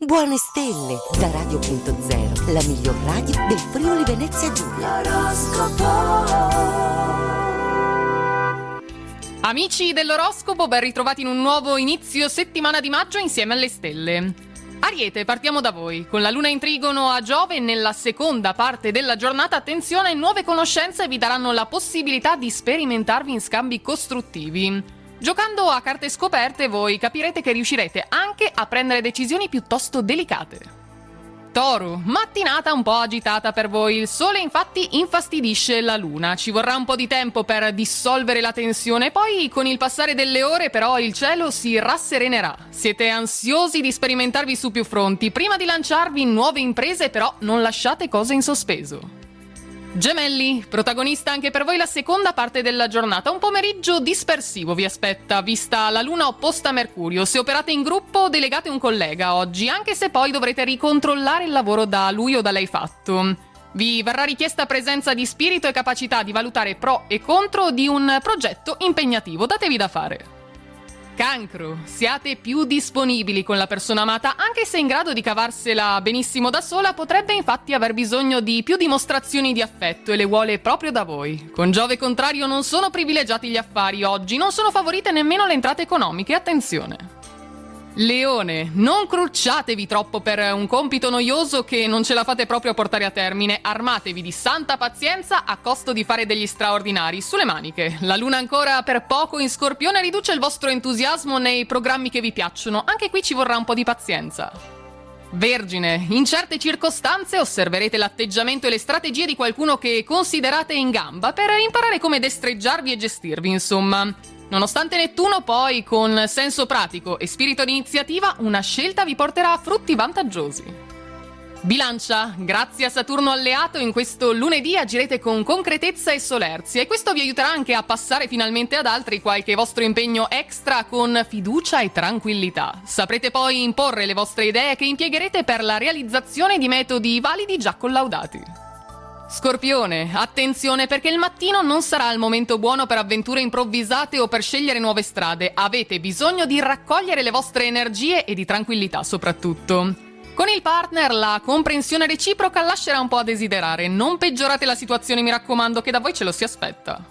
Buone stelle da Radio.0, la miglior radio del Friuli Venezia Giulia. Amici dell'oroscopo, ben ritrovati in un nuovo inizio settimana di maggio insieme alle stelle. Ariete, partiamo da voi. Con la luna in trigono a Giove nella seconda parte della giornata, attenzione, nuove conoscenze vi daranno la possibilità di sperimentarvi in scambi costruttivi. Giocando a carte scoperte voi capirete che riuscirete anche a prendere decisioni piuttosto delicate. Toro, mattinata un po' agitata per voi. Il sole infatti infastidisce la luna. Ci vorrà un po' di tempo per dissolvere la tensione, poi con il passare delle ore però il cielo si rasserenerà. Siete ansiosi di sperimentarvi su più fronti. Prima di lanciarvi in nuove imprese però non lasciate cose in sospeso. Gemelli, protagonista anche per voi la seconda parte della giornata. Un pomeriggio dispersivo vi aspetta, vista la luna opposta a Mercurio. Se operate in gruppo, delegate un collega oggi, anche se poi dovrete ricontrollare il lavoro da lui o da lei fatto. Vi verrà richiesta presenza di spirito e capacità di valutare pro e contro di un progetto impegnativo. Datevi da fare. Cancro, siate più disponibili con la persona amata, anche se in grado di cavarsela benissimo da sola, potrebbe infatti aver bisogno di più dimostrazioni di affetto e le vuole proprio da voi. Con Giove contrario non sono privilegiati gli affari oggi, non sono favorite nemmeno le entrate economiche, attenzione. Leone, non crucciatevi troppo per un compito noioso che non ce la fate proprio a portare a termine. Armatevi di santa pazienza a costo di fare degli straordinari sulle maniche. La luna ancora per poco in Scorpione riduce il vostro entusiasmo nei programmi che vi piacciono. Anche qui ci vorrà un po' di pazienza. Vergine, in certe circostanze osserverete l'atteggiamento e le strategie di qualcuno che considerate in gamba per imparare come destreggiarvi e gestirvi, insomma. Nonostante Nettuno poi, con senso pratico e spirito di iniziativa, una scelta vi porterà a frutti vantaggiosi. Bilancia, grazie a Saturno alleato in questo lunedì agirete con concretezza e solerzia e questo vi aiuterà anche a passare finalmente ad altri qualche vostro impegno extra con fiducia e tranquillità. Saprete poi imporre le vostre idee che impiegherete per la realizzazione di metodi validi già collaudati. Scorpione, attenzione perché il mattino non sarà il momento buono per avventure improvvisate o per scegliere nuove strade. Avete bisogno di raccogliere le vostre energie e di tranquillità soprattutto. Con il partner la comprensione reciproca lascerà un po' a desiderare. Non peggiorate la situazione, mi raccomando, che da voi ce lo si aspetta.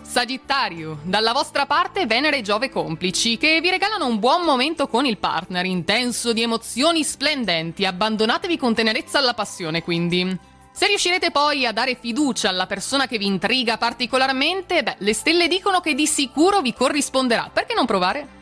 Sagittario, dalla vostra parte Venere e Giove complici, che vi regalano un buon momento con il partner, intenso di emozioni splendenti. Abbandonatevi con tenerezza alla passione, quindi. Se riuscirete poi a dare fiducia alla persona che vi intriga particolarmente, le stelle dicono che di sicuro vi corrisponderà. Perché non provare?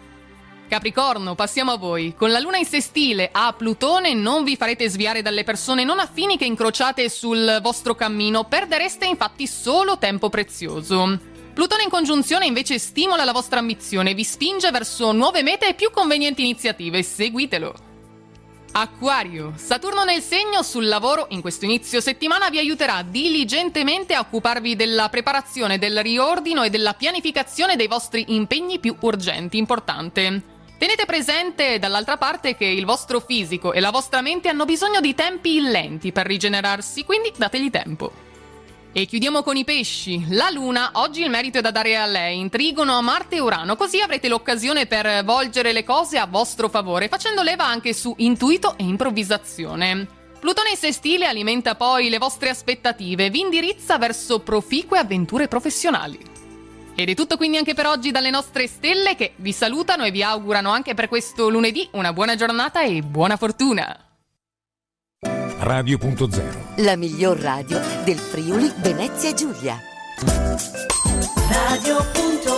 Capricorno, passiamo a voi. Con la luna in sestile a Plutone non vi farete sviare dalle persone non affini che incrociate sul vostro cammino. Perdereste infatti solo tempo prezioso. Plutone in congiunzione invece stimola la vostra ambizione, vi spinge verso nuove mete e più convenienti iniziative. Seguitelo. Acquario, Saturno nel segno sul lavoro in questo inizio settimana vi aiuterà diligentemente a occuparvi della preparazione, del riordino e della pianificazione dei vostri impegni più urgenti. Importante. Tenete presente dall'altra parte che il vostro fisico e la vostra mente hanno bisogno di tempi lenti per rigenerarsi, quindi dategli tempo. E chiudiamo con i pesci. La luna, oggi il merito è da dare a lei, in trigono a Marte e Urano, così avrete l'occasione per volgere le cose a vostro favore, facendo leva anche su intuito e improvvisazione. Plutone in sestile alimenta poi le vostre aspettative, vi indirizza verso proficue avventure professionali. Ed è tutto quindi anche per oggi dalle nostre stelle che vi salutano e vi augurano anche per questo lunedì una buona giornata e buona fortuna! Radio.0, la miglior radio del Friuli Venezia Giulia. Radio.0